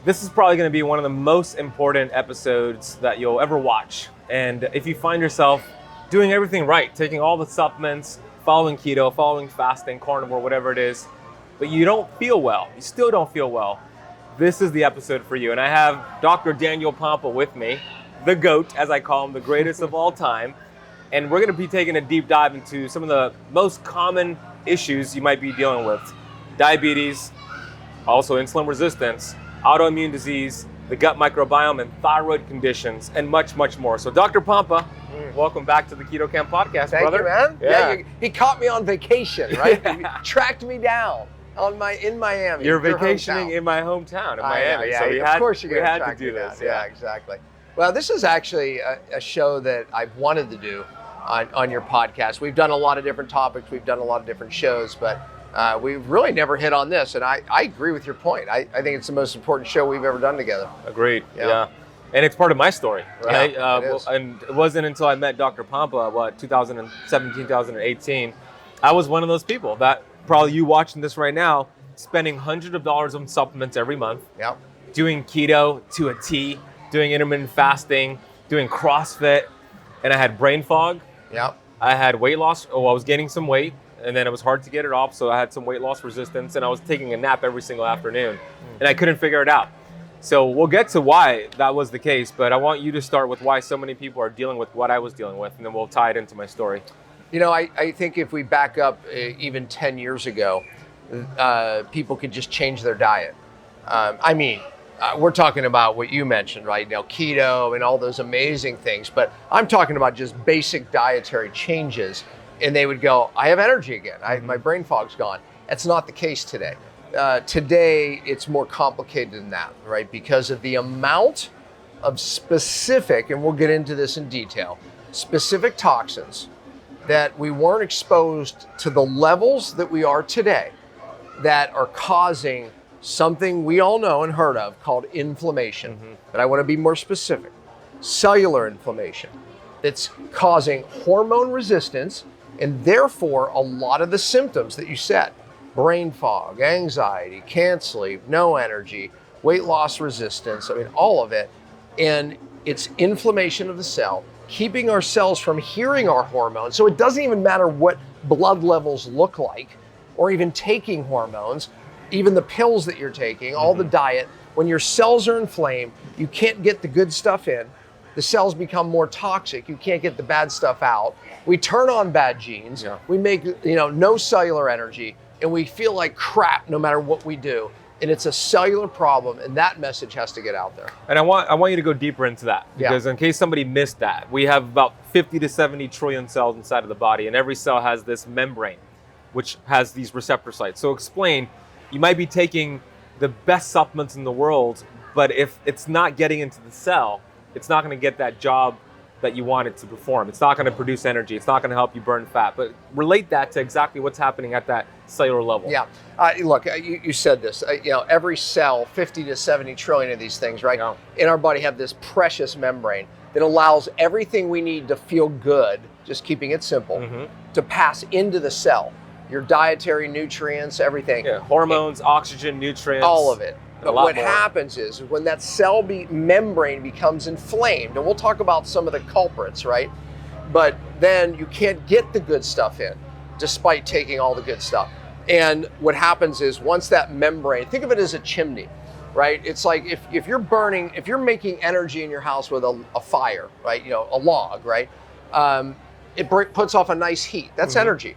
This is probably going to be one of the most important episodes that you'll ever watch. And if you find yourself doing everything right, taking all the supplements, following keto, following fasting, carnivore, whatever it is, but you don't feel well, you still don't feel well, this is the episode for you. And I have Dr. Daniel Pompa with me, the GOAT, as I call him, the greatest of all time. And we're going to be taking a deep dive into some of the most common issues you might be dealing with. Diabetes, also insulin resistance, autoimmune disease, the gut microbiome, and thyroid conditions, and much, much more. So Dr. Pompa, welcome back to the Keto Kamp Podcast, brother. Thank you, man. He caught me on vacation, right? He tracked me down in Miami. You're vacationing in my hometown, in Miami. Yeah, so of course you're we going had to track to do this. Yeah, exactly. Well, this is actually a show that I've wanted to do on your podcast. We've done a lot of different topics. We've done a lot of different shows, but we've really never hit on this. And I agree with your point. I think it's the most important show we've ever done together. Agreed. Yeah. And it's part of my story, right? Yeah, and it wasn't until I met Dr. Pompa, 2017, 2018, I was one of those people that probably you watching this right now, spending hundreds of dollars on supplements every month, doing keto to a T, doing intermittent fasting, doing CrossFit, and I had brain fog. I had weight loss. I was gaining some weight, and then it was hard to get it off, so I had some weight loss resistance, and I was taking a nap every single afternoon, and I couldn't figure it out. So we'll get to why that was the case, but I want you to start with why so many people are dealing with what I was dealing with, and then we'll tie it into my story. You know, I think if we back up even 10 years ago, people could just change their diet. We're talking about what you mentioned, right? Keto and all those amazing things, but I'm talking about just basic dietary changes, and they would go, I have energy again. My brain fog's gone. That's not the case today. Today, it's more complicated than that, right? Because of the amount of specific, and we'll get into this in detail, specific toxins that we weren't exposed to the levels that we are today that are causing something we all know and heard of called inflammation. But I want to be more specific. Cellular inflammation that's causing hormone resistance, and therefore a lot of the symptoms that you said, brain fog, anxiety, can't sleep, no energy, weight loss resistance, all of it. And it's inflammation of the cell, keeping our cells from hearing our hormones. So it doesn't even matter what blood levels look like, or even taking hormones, even the pills that you're taking, all the diet. When your cells are inflamed, you can't get the good stuff in. The cells become more toxic. You can't get the bad stuff out. We turn on bad genes. We make no cellular energy, and we feel like crap no matter what we do. And it's a cellular problem, and that message has to get out there. And I want you to go deeper into that, because in case somebody missed that, we have about 50 to 70 trillion cells inside of the body, and every cell has this membrane, which has these receptor sites. So explain, you might be taking the best supplements in the world, but if it's not getting into the cell, it's not going to get that job that you want it to perform. It's not going to produce energy. It's not going to help you burn fat. But relate that to exactly what's happening at that cellular level. Look, you said this. Every cell, 50 to 70 trillion of these things, right? In our body have this precious membrane that allows everything we need to feel good, just keeping it simple, to pass into the cell. Your dietary nutrients, everything. Hormones, oxygen, nutrients. All of it. But what happens is when that cell membrane becomes inflamed, and we'll talk about some of the culprits, right? But then you can't get the good stuff in, despite taking all the good stuff. And what happens is once that membrane, think of it as a chimney, right? It's like if you're making energy in your house with a fire, right? A log, right? It puts off a nice heat. That's energy.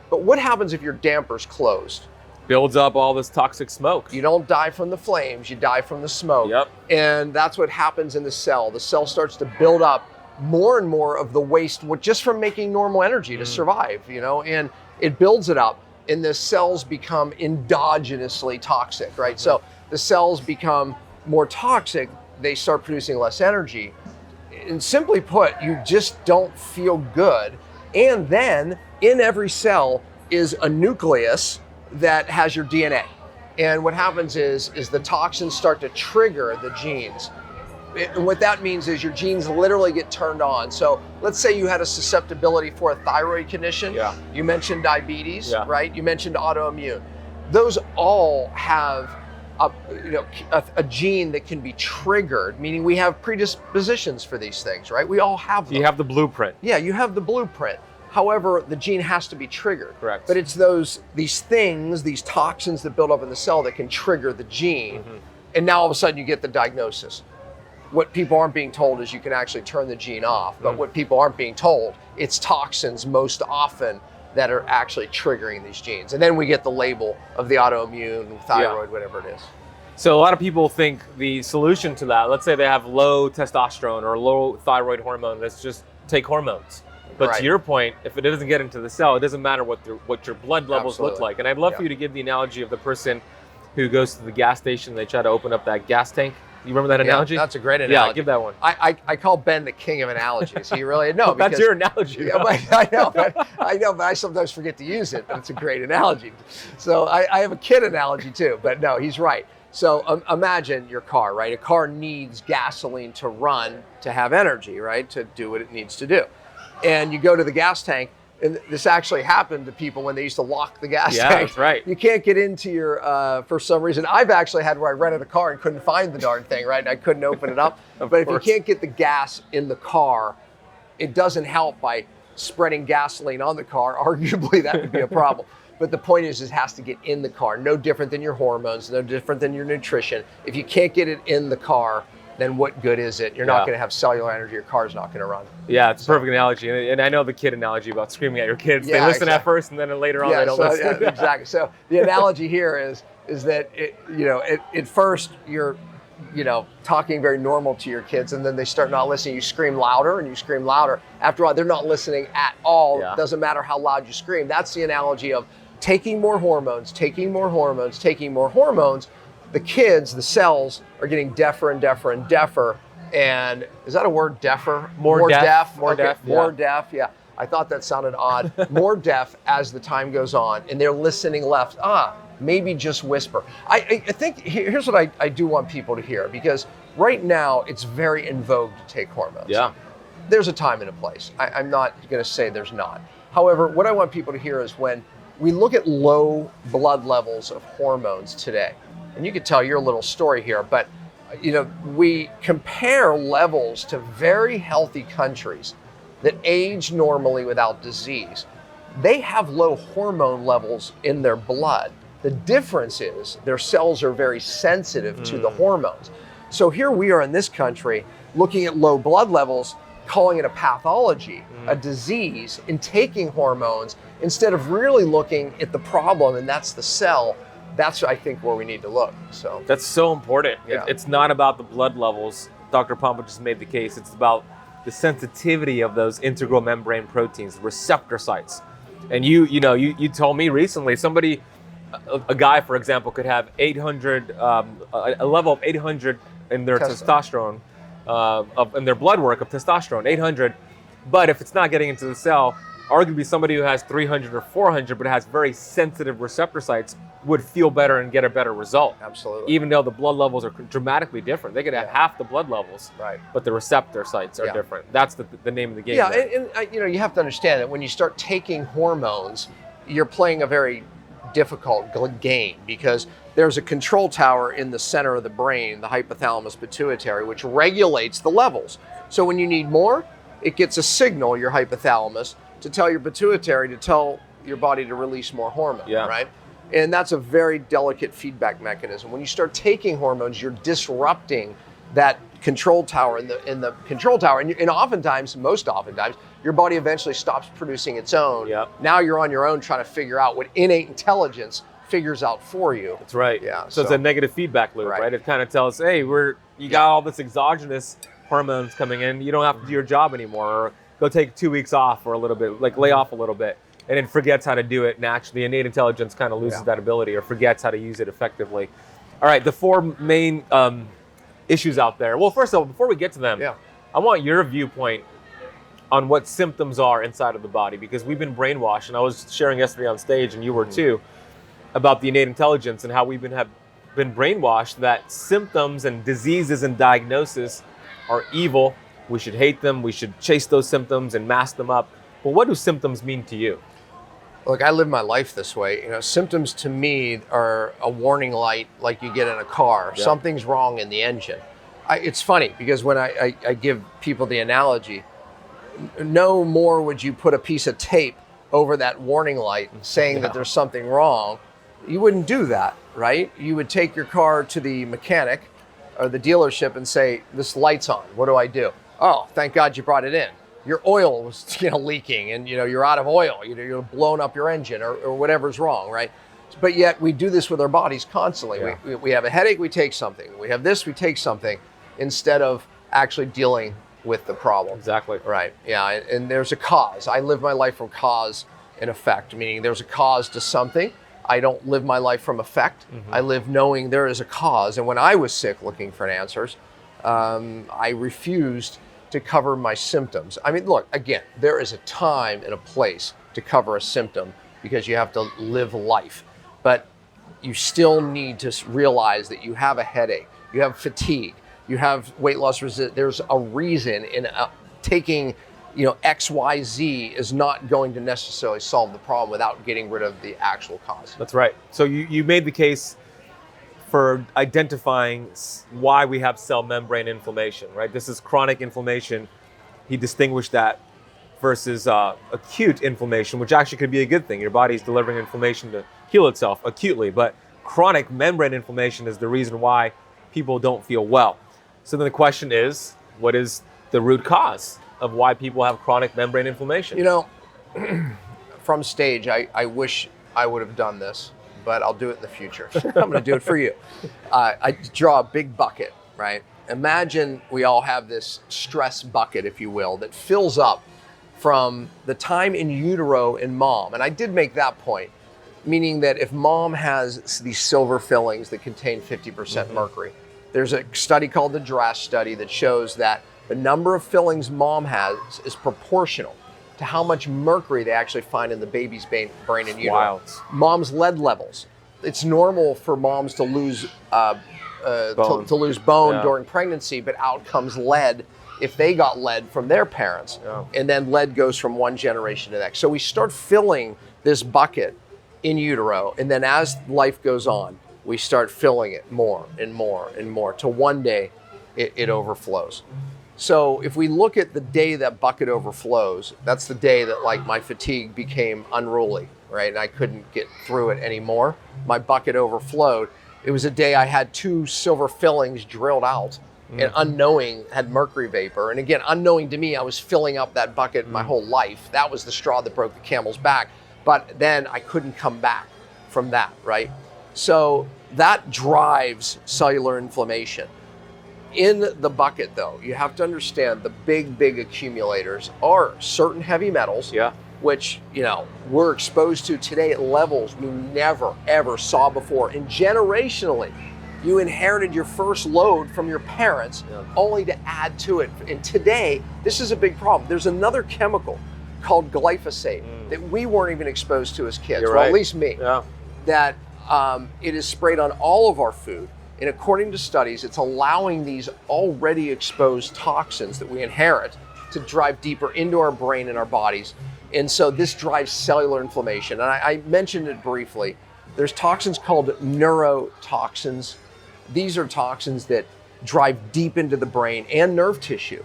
But what happens if your damper's closed? Builds up all this toxic smoke. You don't die from the flames, you die from the smoke. And that's what happens in the cell. The cell starts to build up more and more of the waste just from making normal energy to survive, and it builds it up, and the cells become endogenously toxic, right? So the cells become more toxic, they start producing less energy. And simply put, you just don't feel good. And then in every cell is a nucleus that has your DNA. And what happens is the toxins start to trigger the genes. And what that means is your genes literally get turned on. So let's say you had a susceptibility for a thyroid condition. You mentioned diabetes, right? You mentioned autoimmune. Those all have a gene that can be triggered, meaning we have predispositions for these things, right? We all have them. You have the blueprint. Yeah, you have the blueprint. However, the gene has to be triggered. Correct. But it's these toxins that build up in the cell that can trigger the gene. And now all of a sudden you get the diagnosis. What people aren't being told is you can actually turn the gene off. But what people aren't being told, it's toxins most often that are actually triggering these genes. And then we get the label of the autoimmune, thyroid, whatever it is. So a lot of people think the solution to that, let's say they have low testosterone or low thyroid hormone, let's just take hormones. But to your point, if it doesn't get into the cell, it doesn't matter what your blood levels look like. And I'd love for you to give the analogy of the person who goes to the gas station and they try to open up that gas tank. You remember that analogy? That's a great analogy. Yeah, give that one. I call Ben the king of analogies. He really no. That's your analogy. Yeah, I know, but I sometimes forget to use it. But it's a great analogy. So I have a kid analogy too. But no, he's right. So imagine your car, right? A car needs gasoline to run to have energy, right? To do what it needs to do. And you go to the gas tank. And this actually happened to people when they used to lock the gas tank. Yeah, that's right. You can't get into your, for some reason. I've actually had where I rented a car and couldn't find the darn thing, right? And I couldn't open it up. But if you can't get the gas in the car, it doesn't help by spreading gasoline on the car. Arguably, that would be a problem. But the point is, it has to get in the car. No different than your hormones, no different than your nutrition. If you can't get it in the car, then what good is it? You're not going to have cellular energy. Your car's not going to run. Yeah, it's a perfect analogy. And I know the kid analogy about screaming at your kids. They listen at first, and then later on they don't listen. Exactly. So the analogy here is that at first you're talking very normal to your kids, and then they start not listening. You scream louder and you scream louder. After all, they're not listening at all. Yeah. It doesn't matter how loud you scream. That's the analogy of taking more hormones, taking more hormones, taking more hormones. The kids, the cells, are getting deafer and deafer and deafer. And is that a word, deafer? More deaf. More deaf, yeah. I thought that sounded odd. More deaf as the time goes on, and they're listening left. Maybe just whisper. I think here's what I do want people to hear, because right now it's very in vogue to take hormones. Yeah. There's a time and a place. I'm not going to say there's not. However, what I want people to hear is when we look at low blood levels of hormones today, and you could tell your little story here, but we compare levels to very healthy countries that age normally without disease. They have low hormone levels in their blood. The difference is their cells are very sensitive to the hormones. So here we are in this country looking at low blood levels, calling it a pathology, a disease, and taking hormones instead of really looking at the problem, and that's the cell. That's, I think, where we need to look. So that's so important. Yeah. It's not about the blood levels. Dr. Pompa just made the case. It's about the sensitivity of those integral membrane proteins, the receptor sites. And you told me recently, a guy, for example, could have 800, a level of 800 in their testosterone, in their blood work of testosterone, 800. But if it's not getting into the cell, arguably somebody who has 300 or 400 but has very sensitive receptor sites would feel better and get a better result. Absolutely. Even though the blood levels are dramatically different. They could have half the blood levels, right, but the receptor sites are different. That's the name of the game. Yeah, and you have to understand that when you start taking hormones, you're playing a very difficult game, because there's a control tower in the center of the brain, the hypothalamus pituitary, which regulates the levels. So when you need more, it gets a signal, your hypothalamus, to tell your pituitary to tell your body to release more hormone, right? And that's a very delicate feedback mechanism. When you start taking hormones, you're disrupting that control tower in the control tower. And oftentimes, most oftentimes, your body eventually stops producing its own. Now you're on your own trying to figure out what innate intelligence figures out for you. That's right. Yeah. So it's a negative feedback loop, right? It kind of tells, hey, you got all this exogenous hormones coming in. You don't have to do your job anymore. Or go take 2 weeks off or a little bit, like lay off a little bit. And it forgets how to do it naturally. Innate intelligence kind of loses that ability or forgets how to use it effectively. All right, the four main issues out there. Well, first of all, before we get to them, I want your viewpoint on what symptoms are inside of the body, because we've been brainwashed, and I was sharing yesterday on stage, and you were too, about the innate intelligence and how we've been brainwashed that symptoms and diseases and diagnosis are evil. We should hate them. We should chase those symptoms and mask them up. But what do symptoms mean to you? Look, I live my life this way. Symptoms to me are a warning light like you get in a car. Yeah. Something's wrong in the engine. It's funny because when I give people the analogy, no more would you put a piece of tape over that warning light saying that there's something wrong. You wouldn't do that, right? You would take your car to the mechanic or the dealership and say, this light's on. What do I do? Oh, thank God you brought it in. Your oil was leaking and you're out of oil. You're blowing up your engine or whatever's wrong, right? But yet we do this with our bodies constantly. Yeah. We have a headache, we take something. We have this, we take something instead of actually dealing with the problem. Exactly. Right. Yeah. And there's a cause. I live my life from cause and effect, meaning there's a cause to something. I don't live my life from effect. I live knowing there is a cause. And when I was sick looking for answers, I refused to cover my symptoms. I mean, look, again, there is a time and a place to cover a symptom because you have to live life. But you still need to realize that you have a headache, you have fatigue, you have weight loss resistance. There's a reason in taking, XYZ is not going to necessarily solve the problem without getting rid of the actual cause. That's right. So you made the case for identifying why we have cell membrane inflammation, right? This is chronic inflammation. He distinguished that versus acute inflammation, which actually could be a good thing. Your body's delivering inflammation to heal itself acutely, but chronic membrane inflammation is the reason why people don't feel well. So then the question is, what is the root cause of why people have chronic membrane inflammation? From stage, I wish I would have done this, but I'll do it in the future. I'm going to do it for you. I draw a big bucket, right? Imagine we all have this stress bucket, if you will, that fills up from the time in utero in mom. And I did make that point, meaning that if mom has these silver fillings that contain 50% mercury, there's a study called the 𝙆𝙊𝙍𝙍𝙏 study that shows that the number of fillings mom has is proportional to how much mercury they actually find in the baby's brain in utero. Wild. Mom's lead levels. It's normal for moms to lose Bone. to lose bone Yeah. during pregnancy, but out comes lead if they got lead from their parents. Yeah. And then lead goes from one generation to the next. So we start filling this bucket in utero, and then as life goes on, we start filling it more and more and more till one day it overflows. So if we look at the day that bucket overflows, that's the day that my fatigue became unruly, right? And I couldn't get through it anymore. My bucket overflowed. It was a day I had 2 silver fillings drilled out and unknowing had mercury vapor. And again, unknowing to me, I was filling up that bucket my whole life. That was the straw that broke the camel's back. But then I couldn't come back from that, right? So that drives cellular inflammation. In the bucket, though, you have to understand the big accumulators are certain heavy metals, which, we're exposed to today at levels we never, ever saw before. And generationally, you inherited your first load from your parents only to add to it. And today, this is a big problem. There's another chemical called glyphosate that we weren't even exposed to as kids, You're well, right. at least me, that it is sprayed on all of our food. And according to studies, it's allowing these already exposed toxins that we inherit to drive deeper into our brain and our bodies. And so this drives cellular inflammation. And I mentioned it briefly. There's toxins called neurotoxins. These are toxins that drive deep into the brain and nerve tissue,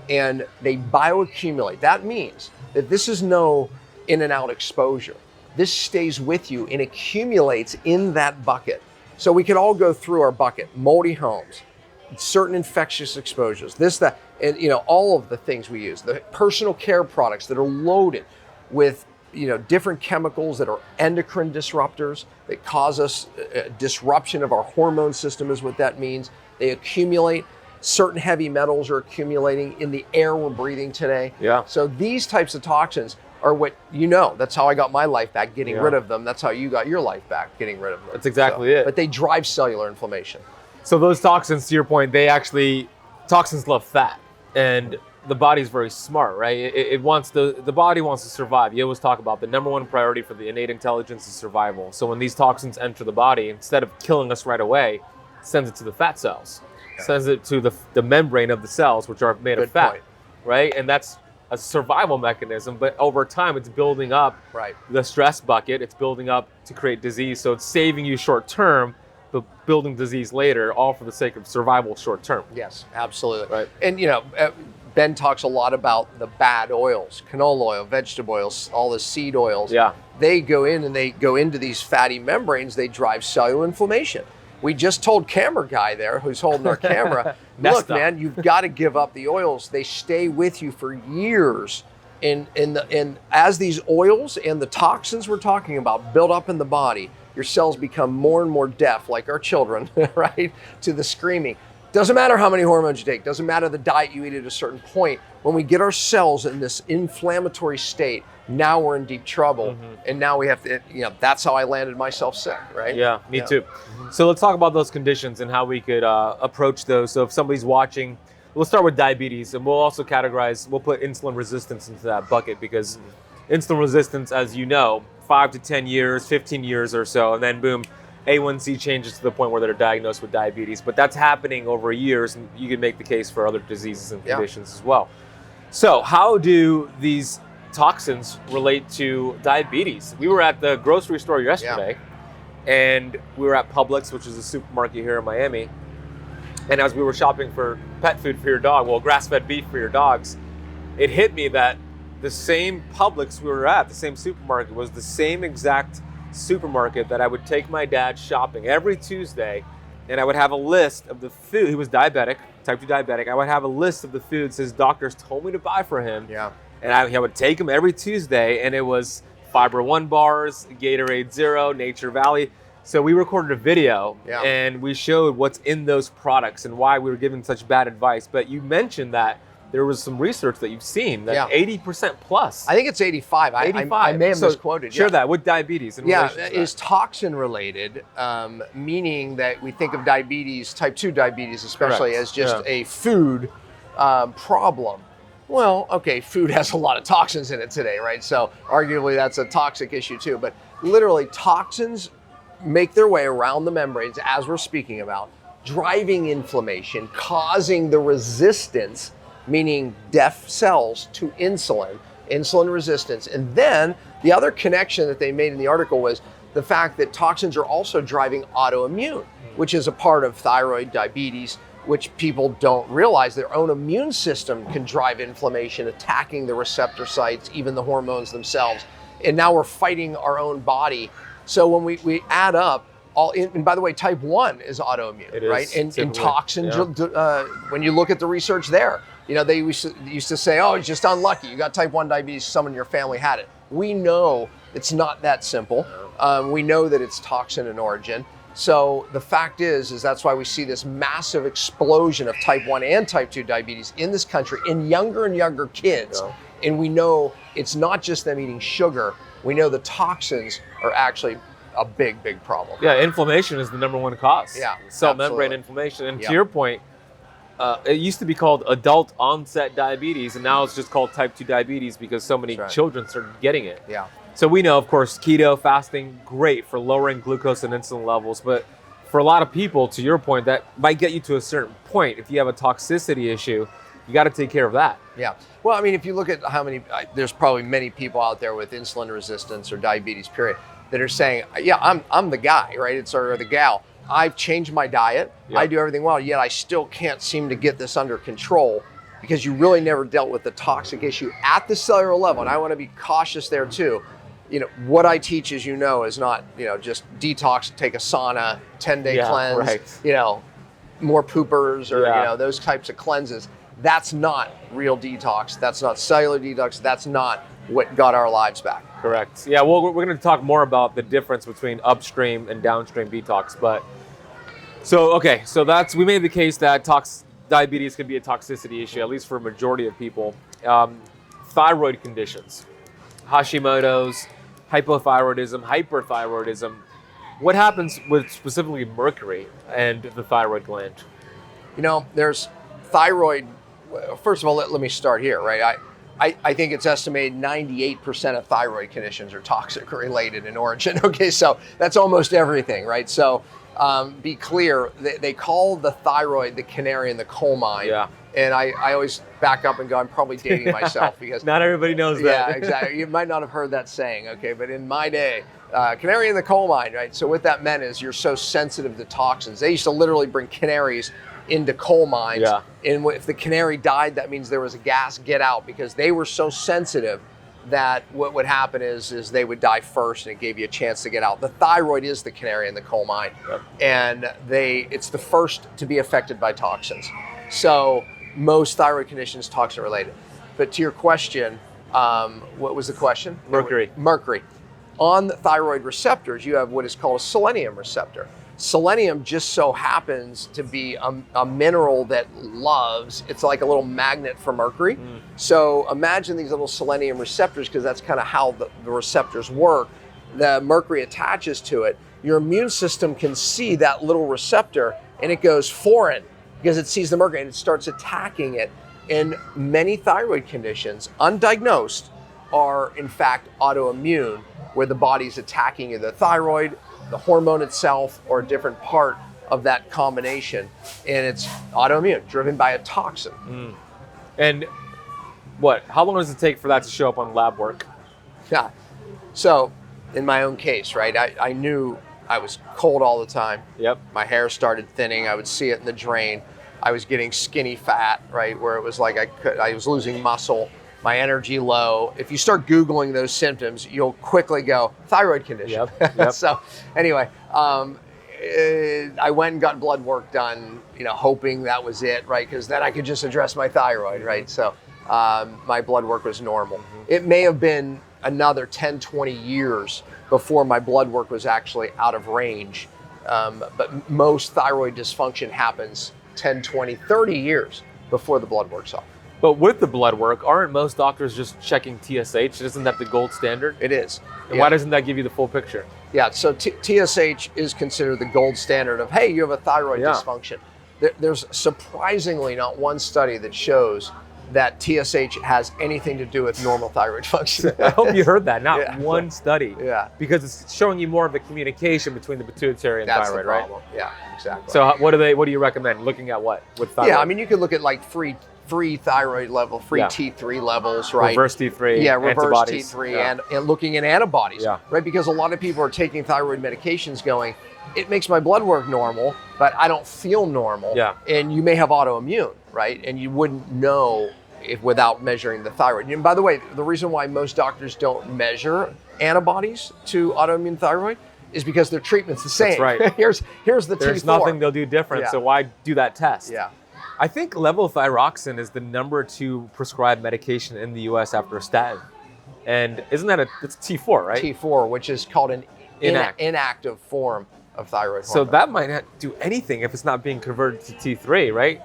and they bioaccumulate. That means that this is no in and out exposure. This stays with you and accumulates in that bucket. So we could all go through our bucket, moldy homes, certain infectious exposures, this, that, and all of the things we use, the personal care products that are loaded with different chemicals that are endocrine disruptors that cause us a disruption of our hormone system is what that means. They accumulate. Certain heavy metals are accumulating in the air we're breathing today. So these types of toxins are what that's how I got my life back, getting rid of them. That's how you got your life back, getting rid of them. That's exactly it. But they drive cellular inflammation. So those toxins, to your point, toxins love fat, and the body's very smart, right? It wants the body wants to survive. You always talk about the number one priority for the innate intelligence is survival. So when these toxins enter the body, instead of killing us right away, it sends it to the fat cells, sends it to the membrane of the cells, which are made of fat, right? And that's a survival mechanism, but over time it's building up the stress bucket, it's building up to create disease. So it's saving you short term, but building disease later, all for the sake of survival short term. Yes, absolutely. Right. And Ben talks a lot about the bad oils, canola oil, vegetable oils, all the seed oils. Yeah. They go in and they go into these fatty membranes, they drive cellular inflammation. We just told camera guy there who's holding our camera, look, man, you've got to give up the oils. They stay with you for years. And as these oils and the toxins we're talking about build up in the body, your cells become more and more deaf, like our children, right, to the screaming. Doesn't matter how many hormones you take, doesn't matter the diet you eat at a certain point. When we get our cells in this inflammatory state, now we're in deep trouble. And now we have to, that's how I landed myself sick, right? Yeah, me too. So let's talk about those conditions and how we could approach those. So if somebody's watching, we'll start with diabetes, and we'll also we'll put insulin resistance into that bucket, because insulin resistance, as you know, 5 to 10 years, 15 years or so, and then boom, A1C changes to the point where they're diagnosed with diabetes. But that's happening over years, and you can make the case for other diseases and conditions as well. So how do these toxins relate to diabetes? We were at the grocery store yesterday, and we were at Publix, which is a supermarket here in Miami. And as we were shopping for pet food for your dog, well, grass-fed beef for your dogs, it hit me that the same Publix we were at, the same supermarket, was the same exact supermarket that I would take my dad shopping every Tuesday, and I would have a list of the food. He was diabetic, type 2 diabetic. I would have a list of the foods his doctors told me to buy for him. Yeah. And I would take him every Tuesday, and it was Fiber One bars, Gatorade Zero, Nature Valley. So we recorded a video, and we showed what's in those products and why we were giving such bad advice. But you mentioned that there was some research that you've seen that 80% plus. I think it's 85. 85. I may have misquoted. Share that with diabetes. Is toxin related, meaning that we think of diabetes, type 2 diabetes especially, as just a food problem. Well, okay, food has a lot of toxins in it today, right? So arguably that's a toxic issue too. But literally toxins make their way around the membranes, as we're speaking about, driving inflammation, causing the resistance, meaning deaf cells, to insulin resistance. And then the other connection that they made in the article was the fact that toxins are also driving autoimmune, which is a part of thyroid, diabetes, which people don't realize. Their own immune system can drive inflammation, attacking the receptor sites, even the hormones themselves. And now we're fighting our own body. So when we add up, and by the way, type 1 is autoimmune, right? And toxins, when you look at the research there, they used to say, oh, it's just unlucky. You got type 1 diabetes, someone in your family had it. We know it's not that simple. We know that it's toxin in origin. So the fact is that's why we see this massive explosion of type 1 and type 2 diabetes in this country in younger and younger kids. And we know it's not just them eating sugar. We know the toxins are actually a big, big problem. Yeah, inflammation is the number one cause. Yeah, cell membrane inflammation. And to your point, it used to be called adult onset diabetes, and now it's just called type 2 diabetes because so many children started getting it. Yeah. So we know, of course, keto, fasting, great for lowering glucose and insulin levels. But for a lot of people, to your point, that might get you to a certain point. If you have a toxicity issue, you got to take care of that. Yeah. Well, I mean, if you look at how many, there's probably many people out there with insulin resistance or diabetes, period, that are saying, I'm the guy, right? Or the gal. I've changed my diet. I do everything well, yet I still can't seem to get this under control, because you really never dealt with the toxic issue at the cellular level. And I want to be cautious there too. What I teach, as you know, is not, just detox, take a sauna, 10-day cleanse, more poopers or, those types of cleanses. That's not real detox. That's not cellular detox. That's not what got our lives back. Correct. Yeah, well, we're going to talk more about the difference between upstream and downstream detox. But so we made the case that diabetes can be a toxicity issue, at least for a majority of people. Thyroid conditions, Hashimoto's, hypothyroidism, hyperthyroidism. What happens with specifically mercury and the thyroid gland? There's thyroid. First of all, let me start here, right? I think it's estimated 98% of thyroid conditions are toxic related in origin. Okay, so that's almost everything, right? So be clear, they call the thyroid the canary in the coal mine. Yeah. And I always back up and go, I'm probably dating myself because not everybody knows that. Yeah, exactly. You might not have heard that saying, okay? But in my day, canary in the coal mine, right? So what that meant is you're so sensitive to toxins. They used to literally bring canaries into coal mines. Yeah. And if the canary died, that means there was a gas get out because they were so sensitive that what would happen is they would die first and it gave you a chance to get out. The thyroid is the canary in the coal mine. Yep. And it's the first to be affected by toxins. So most thyroid conditions toxin related. But to your question, what was the question? Mercury. Mercury. On the thyroid receptors, you have what is called a selenium receptor. Selenium just so happens to be a mineral that it's like a little magnet for mercury. So imagine these little selenium receptors, because that's kind of how the receptors work. The mercury attaches to it. Your immune system can see that little receptor and it goes foreign because it sees the mercury and it starts attacking it. And many thyroid conditions, undiagnosed, are in fact autoimmune, where the body's attacking either the thyroid, the hormone itself, or a different part of that combination. And it's autoimmune, driven by a toxin. And how long does it take for that to show up on lab work? Yeah. So in my own case, right, I knew I was cold all the time. Yep. My hair started thinning. I would see it in the drain. I was getting skinny fat, right, where it was like I was losing muscle, my energy low. If you start Googling those symptoms, you'll quickly go, thyroid condition. Yep. So anyway, I went and got blood work done, hoping that was it, right? Because then I could just address my thyroid, right? So my blood work was normal. It may have been another 10, 20 years before my blood work was actually out of range. But most thyroid dysfunction happens 10, 20, 30 years before the blood work's off. But with the blood work, aren't most doctors just checking TSH? Isn't that the gold standard? It is. And why doesn't that give you the full picture? Yeah, so TSH is considered the gold standard of, hey, you have a thyroid dysfunction. There's surprisingly not one study that shows that TSH has anything to do with normal thyroid function. I hope you heard that. Not one study. Yeah. Because it's showing you more of the communication between the pituitary and thyroid, the problem. right? Yeah, exactly. So what do you recommend? Looking at what with thyroid? Yeah, I mean, you could look at like free thyroid level, free T3 levels, right? Reverse T3, yeah, reverse antibodies. T3, and looking at antibodies, right? Because a lot of people are taking thyroid medications going, it makes my blood work normal, but I don't feel normal. Yeah. And you may have autoimmune, right? And you wouldn't know without measuring the thyroid. And by the way, the reason why most doctors don't measure antibodies to autoimmune thyroid is because their treatment's the same. That's right. Here's the T4. There's nothing they'll do different, so why do that test? Yeah. I think levothyroxine is the number 2 prescribed medication in the U.S. after a statin. And isn't that it's T4, right? T4, which is called an inactive form of thyroid hormone. So that might not do anything if it's not being converted to T3, right?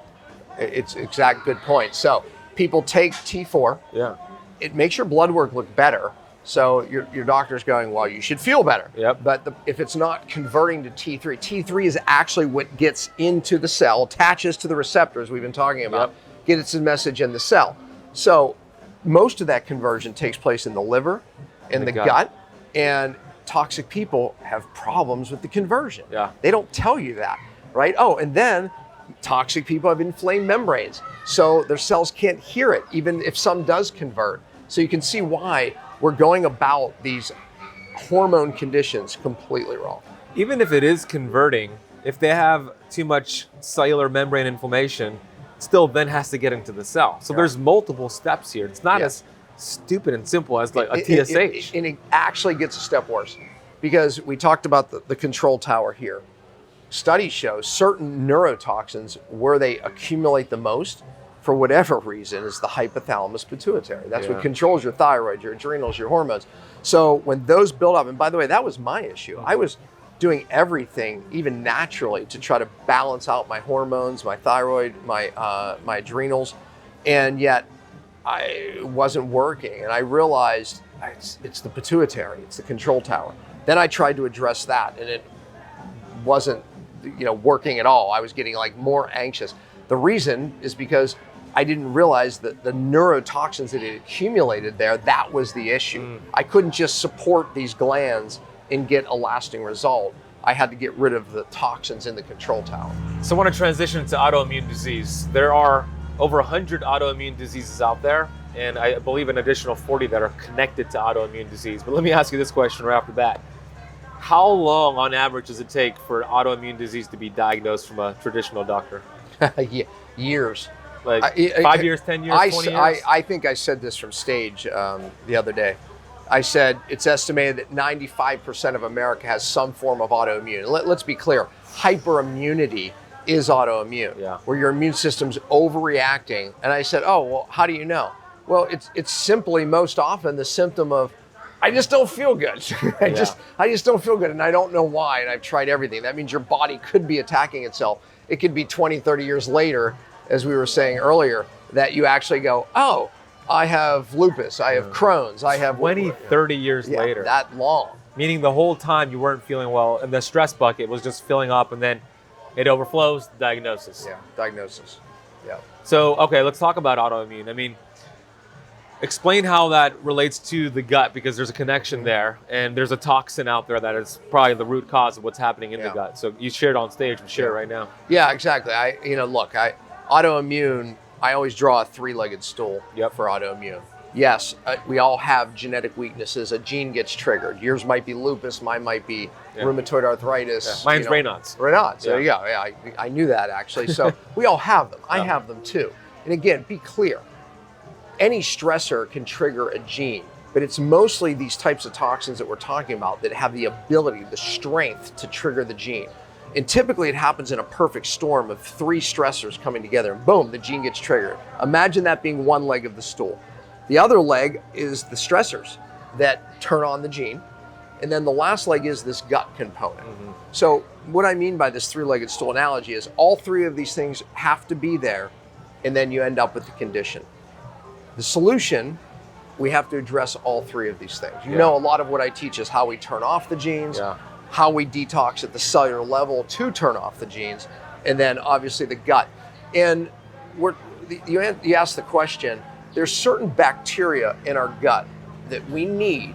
It's exact good point. So people take T4. Yeah. It makes your blood work look better. So your doctor's going, well, you should feel better. Yep. But if it's not converting to T3, T3 is actually what gets into the cell, attaches to the receptors we've been talking about, gets its message in the cell. So most of that conversion takes place in the liver, in the gut, and toxic people have problems with the conversion. Yeah. They don't tell you that, right? Oh, and then toxic people have inflamed membranes, so their cells can't hear it, even if some does convert. So you can see why we're going about these hormone conditions completely wrong. Even if it is converting, if they have too much cellular membrane inflammation, it still then has to get into the cell. So there's multiple steps here. It's not as stupid and simple as like a TSH. And it actually gets a step worse, because we talked about the control tower here. Studies show certain neurotoxins, where they accumulate the most, for whatever reason, is the hypothalamus pituitary. That's what controls your thyroid, your adrenals, your hormones. So when those build up, and by the way, that was my issue. I was doing everything, even naturally, to try to balance out my hormones, my thyroid, my adrenals, and yet I wasn't working. And I realized it's the pituitary, it's the control tower. Then I tried to address that, and it wasn't working at all. I was getting like more anxious. The reason is because I didn't realize that the neurotoxins that had accumulated there, that was the issue. I couldn't just support these glands and get a lasting result. I had to get rid of the toxins in the control tower. So I want to transition to autoimmune disease. There are over 100 autoimmune diseases out there, and I believe an additional 40 that are connected to autoimmune disease. But let me ask you this question right off the bat. How long on average does it take for autoimmune disease to be diagnosed from a traditional doctor? Years. Like 5 years, 10 years, 20 years? I think I said this from stage the other day. I said it's estimated that 95% of America has some form of autoimmune. Let's be clear, hyperimmunity is autoimmune, where your immune system's overreacting. And I said, oh, well, how do you know? Well, it's simply most often the symptom of, I just don't feel good. I just don't feel good, and I don't know why, and I've tried everything. That means your body could be attacking itself. It could be 20, 30 years later, as we were saying earlier, that you actually go, oh, I have lupus, I have Crohn's, I have 20, 30 years later. That long. Meaning the whole time you weren't feeling well, and the stress bucket was just filling up, and then it overflows, diagnosis. Yeah, diagnosis. Yeah. So, okay, let's talk about autoimmune. I mean, explain how that relates to the gut, because there's a connection there, and there's a toxin out there that is probably the root cause of what's happening in the gut. So you shared on stage, and share it right now. Yeah, exactly. Autoimmune, I always draw a three-legged stool for autoimmune. Yes, we all have genetic weaknesses. A gene gets triggered. Yours might be lupus, mine might be rheumatoid arthritis. Yeah. Mine's Raynaud's. Raynaud's, there you go. Yeah, I knew that actually. So we all have them. I have them too. And again, be clear. Any stressor can trigger a gene, but it's mostly these types of toxins that we're talking about that have the ability, the strength to trigger the gene. And typically it happens in a perfect storm of three stressors coming together, and boom, the gene gets triggered. Imagine that being one leg of the stool. The other leg is the stressors that turn on the gene. And then the last leg is this gut component. So what I mean by this three-legged stool analogy is all three of these things have to be there, and then you end up with the condition. The solution, we have to address all three of these things. You know, a lot of what I teach is how we turn off the genes, how we detox at the cellular level to turn off the genes, and then obviously the gut. And you asked the question, there's certain bacteria in our gut that we need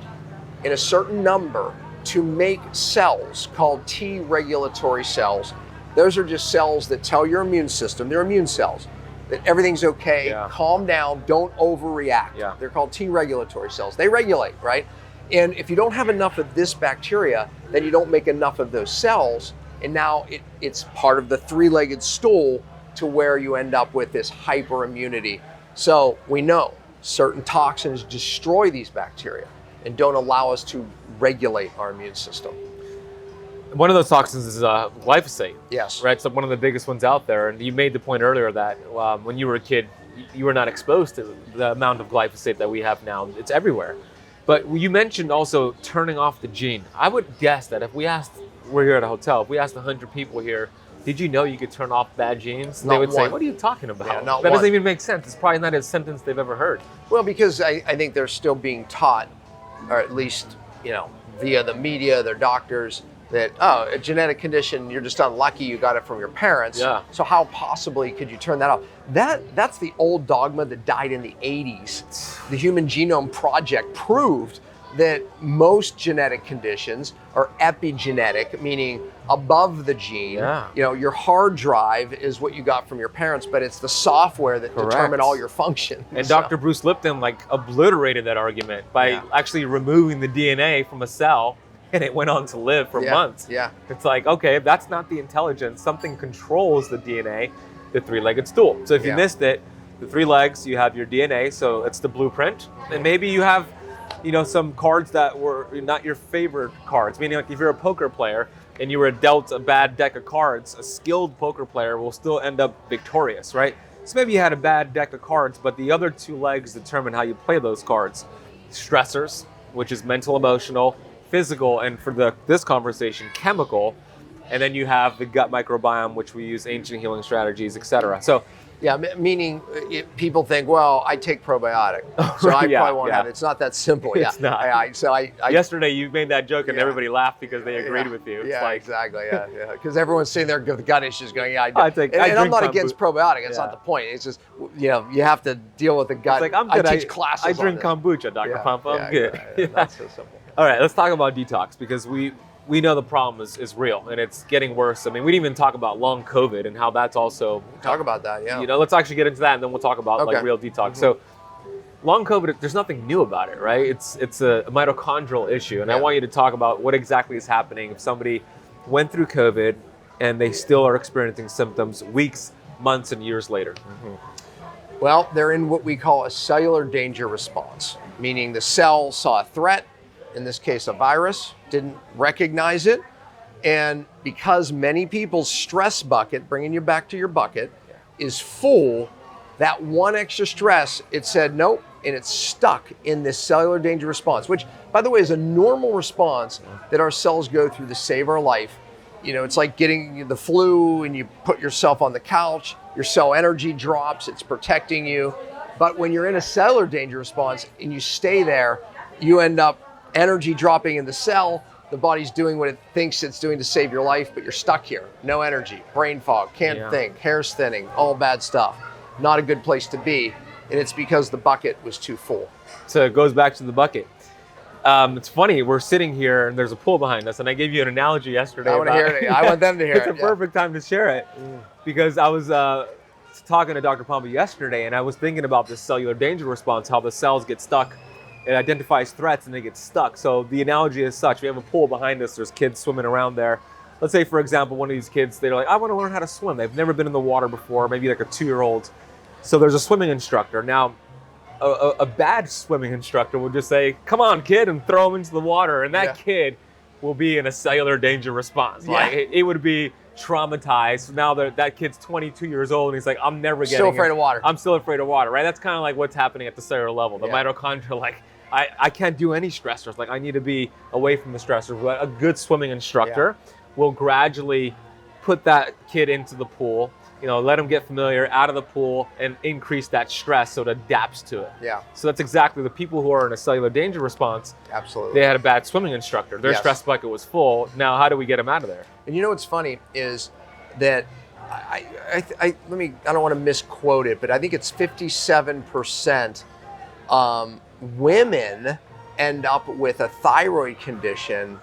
in a certain number to make cells called T regulatory cells. Those are just cells that tell your immune system, they're immune cells, that everything's okay, calm down, don't overreact. They're called T regulatory cells. They regulate, right? And if you don't have enough of this bacteria, then you don't make enough of those cells, and now it's part of the three-legged stool to where you end up with this hyperimmunity. So we know certain toxins destroy these bacteria and don't allow us to regulate our immune system. One of those toxins is glyphosate. Yes. Right, so one of the biggest ones out there. And you made the point earlier that when you were a kid, you were not exposed to the amount of glyphosate that we have now. It's everywhere. But you mentioned also turning off the gene. I would guess that if we asked, we're here at a hotel, if we asked 100 people here, did you know you could turn off bad genes? They would say, what are you talking about? That doesn't even make sense. It's probably not a sentence they've ever heard. Well, because I think they're still being taught, or at least, via the media, their doctors, that, oh, a genetic condition, you're just unlucky, you got it from your parents. So how possibly could you turn that off? That's the old dogma that died in the 80s. The Human Genome Project proved that most genetic conditions are epigenetic, meaning above the gene. Your hard drive is what you got from your parents, but it's the software that determine all your function. And Dr. Bruce Lipton obliterated that argument by actually removing the DNA from a cell, and it went on to live for months. It's like, okay, if that's not the intelligence, something controls the DNA, the three-legged stool. So if you missed it, the three legs, you have your DNA, so it's the blueprint. And maybe you have some cards that were not your favorite cards, meaning like if you're a poker player and you were dealt a bad deck of cards, a skilled poker player will still end up victorious, right? So maybe you had a bad deck of cards, but the other two legs determine how you play those cards. Stressors, which is mental, emotional, physical, and for this conversation, chemical. And then you have the gut microbiome, which we use ancient healing strategies, etc. So meaning people think, well, I take probiotic, so I probably won't have it. It's not that simple. It's not. Yesterday you made that joke and everybody laughed because they agreed with you. It's exactly. Because everyone's sitting there with the gut issues going, and I'm not against probiotic. It's not the point. It's just, you have to deal with the gut. It's like, I'm good. I teach classes. I drink kombucha, Dr. Pompa. I'm good. That's so simple. All right, let's talk about detox, because we we know the problem is real and it's getting worse. I mean, we didn't even talk about long COVID and how that's also... Talk about that, yeah. You know, let's actually get into that and then we'll talk about Okay. like real detox. So long COVID, there's nothing new about it, right? It's a mitochondrial issue. And I want you to talk about what exactly is happening if somebody went through COVID and they still are experiencing symptoms weeks, months, and years later. Well, they're in what we call a cellular danger response, meaning the cell saw a threat, in this case a virus, didn't recognize it, and because many people's stress bucket, bringing you back to your bucket, is full, that one extra stress, it said nope, and it's stuck in this cellular danger response, which, by the way, is a normal response that our cells go through to save our life. You know, it's like getting the flu and you put yourself on the couch, your cell energy drops, it's protecting you. But when you're in a cellular danger response and you stay there, you end up energy dropping in the cell, the body's doing what it thinks it's doing to save your life, but you're stuck here. No energy, brain fog, can't think, hair's thinning, all bad stuff. Not a good place to be, and it's because the bucket was too full. So it goes back to the bucket. It's funny, we're sitting here and there's a pool behind us, and I gave you an analogy yesterday. I want to hear it. I want them to hear it's it. It's a perfect time to share it because I was talking to Dr. Pompa yesterday, and I was thinking about this cellular danger response, how the cells get stuck. It identifies threats and they get stuck. So the analogy is such: we have a pool behind us, there's kids swimming around there. Let's say, for example, one of these kids, they're like, I want to learn how to swim. They've never been in the water before, maybe like a 2-year-old. So there's a swimming instructor. Now, a bad swimming instructor will just say, come on, kid, and throw him into the water. And that kid will be in a cellular danger response. Like it would be traumatized. Now that kid's 22 years old and he's like, I'm never getting Still afraid of water. I'm still afraid of water, right? That's kind of like what's happening at the cellular level. The mitochondria, like, I can't do any stressors. Like, I need to be away from the stressors. But a good swimming instructor will gradually put that kid into the pool, you know, let him get familiar out of the pool and increase that stress so it adapts to it. Yeah. So that's exactly the people who are in a cellular danger response. Absolutely. They had a bad swimming instructor. Their stress bucket was full. Now, how do we get them out of there? And you know what's funny is that I don't want to misquote it, but I think it's 57% women end up with a thyroid condition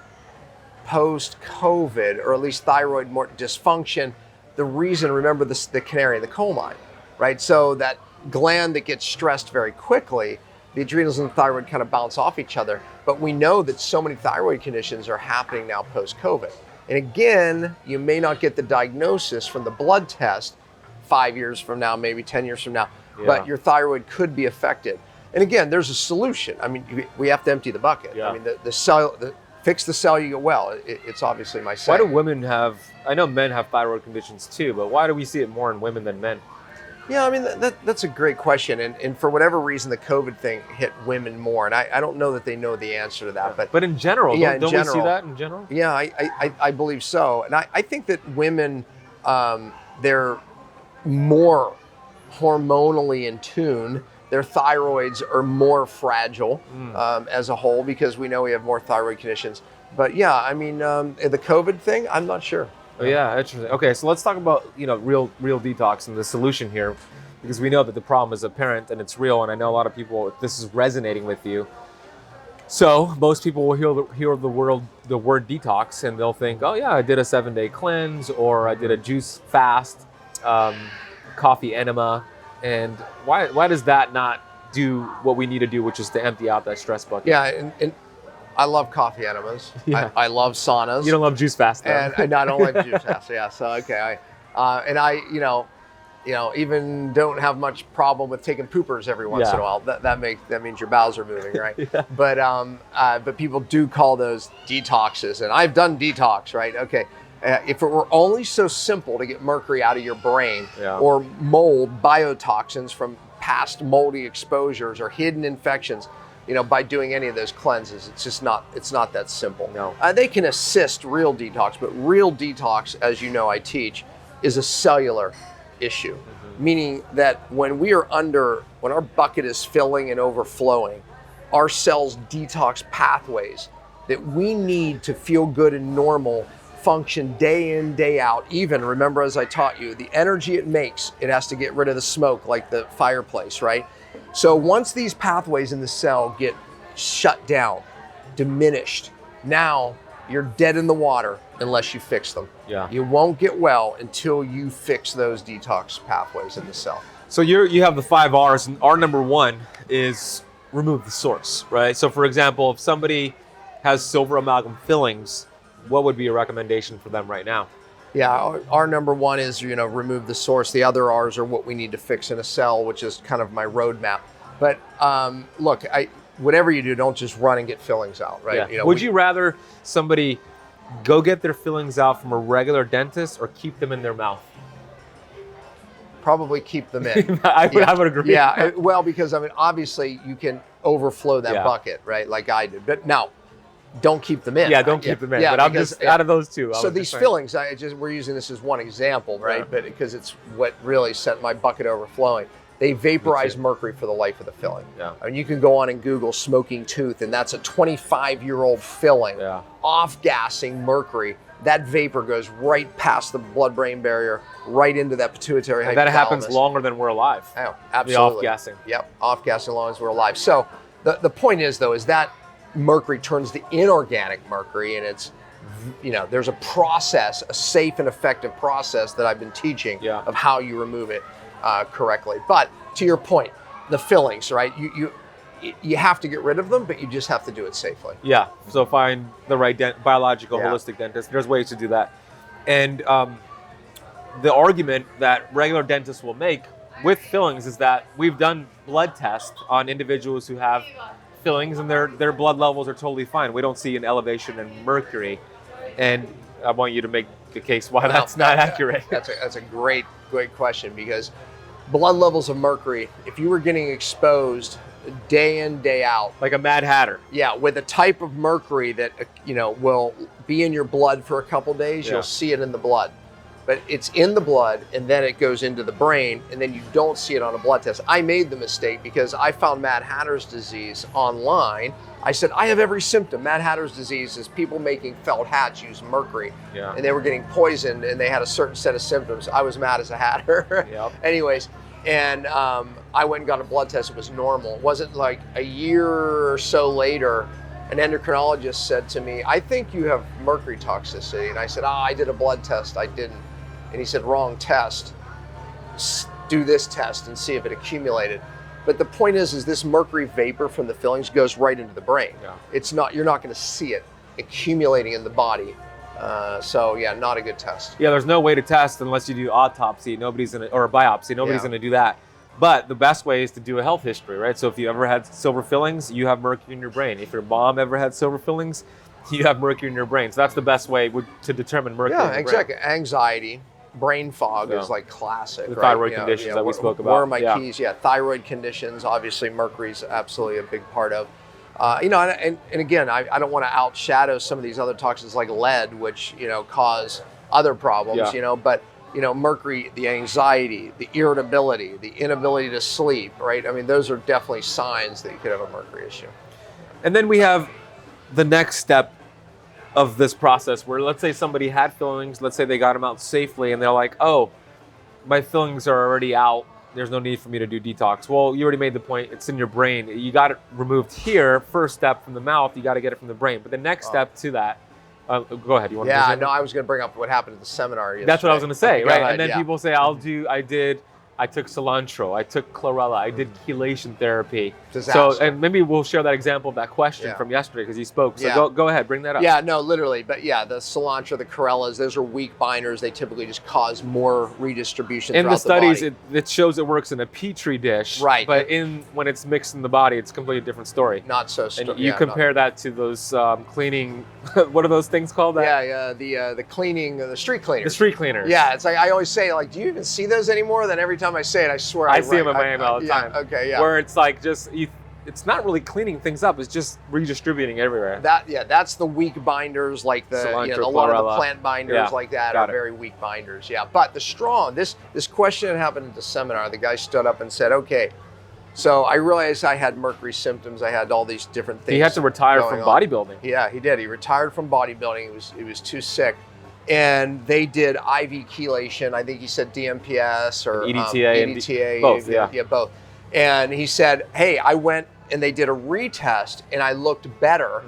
post-COVID, or at least thyroid more dysfunction. The reason, remember the canary in the coal mine, right? So that gland that gets stressed very quickly, the adrenals and the thyroid kind of bounce off each other. But we know that so many thyroid conditions are happening now post-COVID. And again, you may not get the diagnosis from the blood test 5 years from now, maybe 10 years from now, but your thyroid could be affected. And again, there's a solution. I mean, we have to empty the bucket. I mean, the cell, fix the cell, you get well. It's obviously my saying. Why do women have, I know men have thyroid conditions too, but why do we see it more in women than men? Yeah, I mean, that's a great question. And for whatever reason, the COVID thing hit women more. And I don't know that they know the answer to that. But in general, don't we see that in general? Yeah, I believe so. And I think that women, they're more hormonally in tune. Their thyroids are more fragile as a whole, because we know we have more thyroid conditions. But yeah, I mean, the COVID thing, I'm not sure. Oh, yeah, interesting. Okay, so let's talk about, you know, real detox and the solution here, because we know that the problem is apparent and it's real, and I know a lot of people, this is resonating with you. So most people will hear the word detox and they'll think, oh yeah, I did a 7-day cleanse, or I did a juice fast, coffee enema. And why does that not do what we need to do, which is to empty out that stress bucket? Yeah, and I love coffee enemas. Yeah. I love saunas. You don't love juice fast, though. And I don't like juice fast. Yeah, so okay. I even don't have much problem with taking poopers every once in a while. That means your bowels are moving, right? But people do call those detoxes, and I've done detox, right? Okay. If it were only so simple to get mercury out of your brain, or mold, biotoxins from past moldy exposures or hidden infections, you know, by doing any of those cleanses, it's not that simple. No. They can assist real detox, but real detox, as you know I teach, is a cellular issue. Meaning that when our bucket is filling and overflowing, our cells' detox pathways that we need to feel good and normal function day in, day out. Even, remember, as I taught you, the energy it makes, it has to get rid of the smoke, like the fireplace, right? So once these pathways in the cell get shut down, diminished, now you're dead in the water unless you fix them. Yeah. You won't get well until you fix those detox pathways in the cell. So you have the 5 R's, and R number 1 is remove the source, right? So for example, if somebody has silver amalgam fillings, what would be a recommendation for them right now? Yeah, our number 1 is, remove the source. The other R's are what we need to fix in a cell, which is kind of my roadmap. But look, whatever you do, don't just run and get fillings out, right? Yeah. Would you rather somebody go get their fillings out from a regular dentist or keep them in their mouth? Probably keep them in. I would agree. Yeah, well, because obviously you can overflow that bucket, right? Like I did. But now, don't keep them in. Yeah, don't keep them in. Yeah, but I'm just out of those two. So these fillings, we're using this as one example, right? Yeah. But because it's what really sent my bucket overflowing. They vaporize mercury for the life of the filling. Yeah. And you can go on and Google smoking tooth, and that's a 25-year-old filling off-gassing mercury. That vapor goes right past the blood-brain barrier, right into that pituitary hypothalamus. And that happens longer than we're alive. Oh, absolutely. The off-gassing. Yep, off-gassing as long as we're alive. So the point is, though, is that mercury turns to inorganic mercury, and it's, there's a process, a safe and effective process that I've been teaching of how you remove it correctly. But to your point, the fillings, right? You have to get rid of them, but you just have to do it safely. Yeah. So find the right biological, holistic dentist. There's ways to do that. And the argument that regular dentists will make with fillings is that we've done blood tests on individuals who have fillings, and their blood levels are totally fine. We don't see an elevation in mercury. And I want you to make the case why that's not accurate. That's a great question, because blood levels of mercury, if you were getting exposed day in, day out, like a Mad Hatter. Yeah, with a type of mercury that will be in your blood for a couple days, you'll see it in the blood. But it's in the blood, and then it goes into the brain, and then you don't see it on a blood test. I made the mistake because I found Mad Hatter's disease online. I said, I have every symptom. Mad Hatter's disease is people making felt hats use mercury, and they were getting poisoned, and they had a certain set of symptoms. I was mad as a hatter. Anyways, and I went and got a blood test. It was normal. It wasn't like a year or so later, an endocrinologist said to me, I think you have mercury toxicity. And I said, I did a blood test. I didn't. And he said, wrong test. Do this test and see if it accumulated. But the point is this mercury vapor from the fillings goes right into the brain. It's not, you're not going to see it accumulating in the body. So yeah, not a good test. Yeah, there's no way to test unless you do autopsy. Or a biopsy. Nobody's going to do that. But the best way is to do a health history, right? So if you ever had silver fillings, you have mercury in your brain. If your mom ever had silver fillings, you have mercury in your brain. So that's the best way to determine mercury in your brain. Exactly. Anxiety, brain fog is like classic. The thyroid conditions that we spoke about. Where are my keys? Yeah, thyroid conditions. Obviously, mercury's absolutely a big part of. And again, I don't want to outshadow some of these other toxins like lead, which cause other problems. But mercury, the anxiety, the irritability, the inability to sleep, right? I mean, those are definitely signs that you could have a mercury issue. And then we have the next step of this process where, let's say somebody had fillings, let's say they got them out safely, and they're like, oh, my fillings are already out. There's no need for me to do detox. Well, you already made the point. It's in your brain. You got it removed here. First step from the mouth, you got to get it from the brain. But the next step to that, go ahead. You want to? Yeah, no, I was going to bring up what happened at the seminar yesterday. That's what I was going to say, right? Ahead, and then people say, I took cilantro, I took chlorella, I did chelation therapy. Disaster. So, and maybe we'll share that example of that question from yesterday because you spoke. So go ahead, bring that up. Yeah, no, literally. But yeah, the cilantro, the chlorellas, those are weak binders. They typically just cause more redistribution in throughout the studies, body. It shows it works in a petri dish. Right. But when it's mixed in the body, it's a completely different story. Not so. And you compare that to those cleaning. What are those things called? The cleaning, the street cleaners. The street cleaners. Yeah, it's like I always say, like, do you even see those anymore? Then every time I say it, I swear I see them in Miami all the time. Okay, yeah. Where it's like it's not really cleaning things up. It's just redistributing everywhere. That's the weak binders, like Cilantro, a lot of the plant binders like that are very weak binders. Yeah, but the strong. This question that happened at the seminar. The guy stood up and said, "Okay." So I realized I had mercury symptoms. I had all these different things. He had to retire from bodybuilding. Yeah, he did. He retired from bodybuilding. He was too sick. And they did IV chelation. I think he said DMPS or EDTA. Both, yeah, both. And he said, hey, I went and they did a retest and I looked better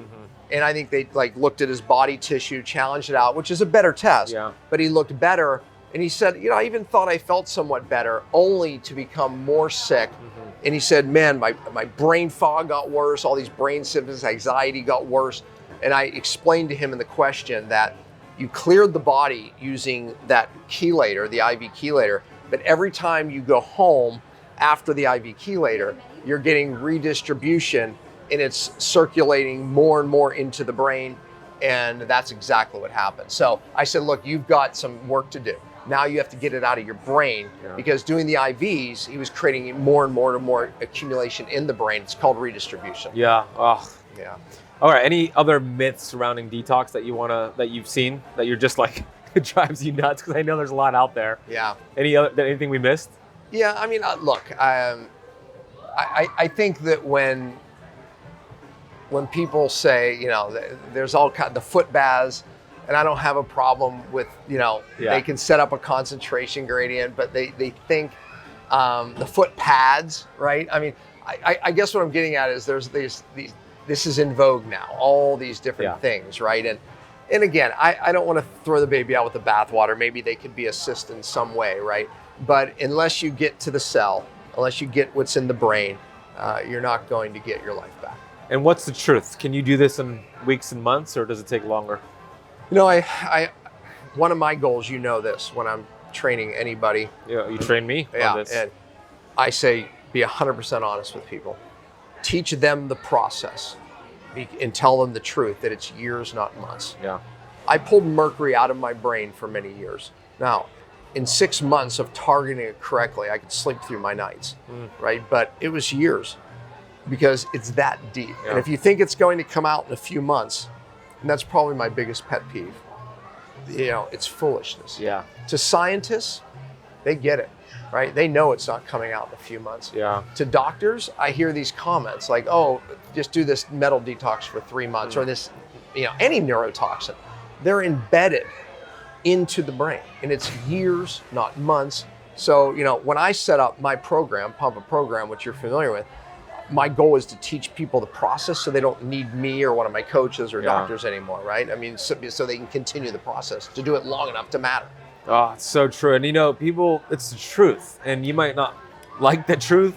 And I think they like looked at his body tissue, challenged it out, which is a better test. Yeah. But he looked better. And he said, I even thought I felt somewhat better, only to become more sick. Mm-hmm. And he said, man, my brain fog got worse. All these brain symptoms, anxiety got worse. And I explained to him in the question that you cleared the body using that chelator, the IV chelator. But every time you go home after the IV chelator, you're getting redistribution, and it's circulating more and more into the brain, and that's exactly what happened. So I said, look, you've got some work to do. Now you have to get it out of your brain, because doing the IVs, he was creating more and more accumulation in the brain. It's called redistribution. Yeah. Oh. Yeah. All right. Any other myths surrounding detox that you've seen that you're just like, it drives you nuts? Because I know there's a lot out there. Yeah. Anything we missed? Yeah. I mean, look, I think that when people say, there's all kind of the foot baths, and I don't have a problem with, they can set up a concentration gradient, but they think the foot pads, right? I mean, I guess what I'm getting at is there's these this is in vogue now, all these different things, right? And again, I don't want to throw the baby out with the bathwater. Maybe they could be assist in some way, right? But unless you get to the cell, unless you get what's in the brain, you're not going to get your life back. And what's the truth? Can you do this in weeks and months, or does it take longer? I one of my goals, this, when I'm training anybody. Yeah, you train me on this. And I say, be 100% honest with people. Teach them the process and tell them the truth, that it's years, not months. Yeah. I pulled mercury out of my brain for many years. Now, in 6 months of targeting it correctly, I could sleep through my nights, right? But it was years, because it's that deep. Yeah. And if you think it's going to come out in a few months, and that's probably my biggest pet peeve, it's foolishness. Yeah. To scientists, they get it, right? They know it's not coming out in a few months. Yeah. To doctors, I hear these comments like, oh, just do this metal detox for 3 months, or this, any neurotoxin. They're embedded into the brain, and it's years, not months. So, when I set up my program, Pompa program, which you're familiar with, my goal is to teach people the process so they don't need me or one of my coaches or doctors anymore, right? I mean, so they can continue the process to do it long enough to matter. Oh, it's so true. And people, it's the truth. And you might not like the truth,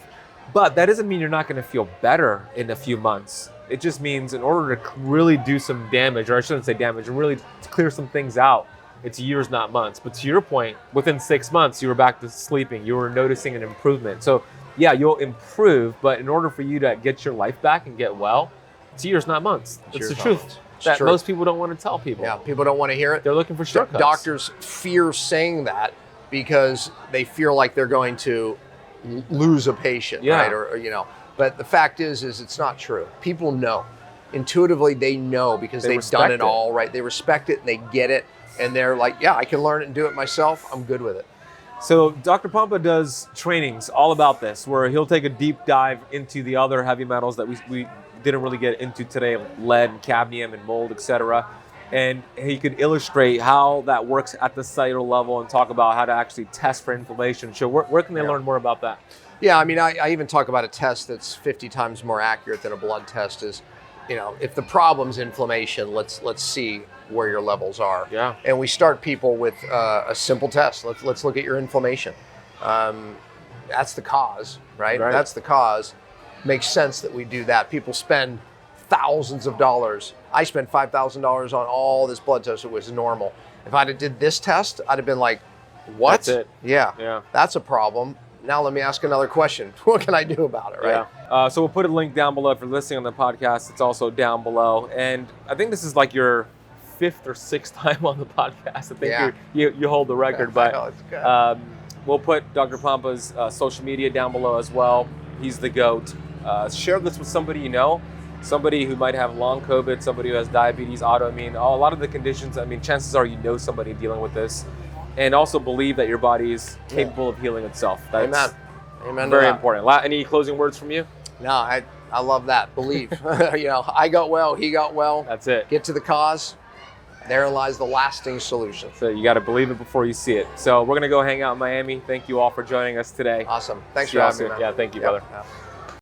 but that doesn't mean you're not going to feel better in a few months. It just means in order to really do some damage, or I shouldn't say damage, and really clear some things out, it's years, not months. But to your point, within 6 months, you were back to sleeping. You were noticing an improvement. So yeah, you'll improve, but in order for you to get your life back and get well, it's years, not months. It's the truth that most people don't want to tell people. Yeah, people don't want to hear it. They're looking for shortcuts. Doctors fear saying that because they feel like they're going to lose a patient, right? Or but the fact is it's not true. People know. Intuitively, they know, because they've done it all, right? They respect it and they get it, and they're like, yeah, I can learn it and do it myself. I'm good with it. So Dr. Pompa does trainings all about this, where he'll take a deep dive into the other heavy metals that we didn't really get into today, like lead and cadmium and mold, etc. And he could illustrate how that works at the cellular level and talk about how to actually test for inflammation. So where can they learn more about that? Yeah, I mean, I even talk about a test that's 50 times more accurate than a blood test is, if the problem's inflammation, let's see where your levels are. Yeah. And we start people with a simple test. Let's look at your inflammation. That's the cause, right? That's the cause. Makes sense that we do that. People spend thousands of dollars. I spent $5,000 on all this blood test. It was normal. If I'd have did this test, I'd have been like, what? That's it. Yeah. That's a problem. Now let me ask another question. What can I do about it, right? Yeah. So we'll put a link down below. If you're listening on the podcast, it's also down below. And I think this is like your 5th or 6th time on the podcast. I think you hold the record. But it's good. We'll put Dr. Pompa's social media down below as well. He's the GOAT. Share this with somebody you know, somebody who might have long COVID, somebody who has diabetes, autoimmune, a lot of the conditions. I mean, chances are you know somebody dealing with this. And also believe that your body is capable of healing itself. That's Amen. Very important. Any closing words from you? No, I love that. Believe. I got well, he got well. That's it. Get to the cause. There lies the lasting solution. So you got to believe it before you see it. So we're going to go hang out in Miami. Thank you all for joining us today. Awesome. Thanks for having me, man. Yeah, thank you, brother. Yeah.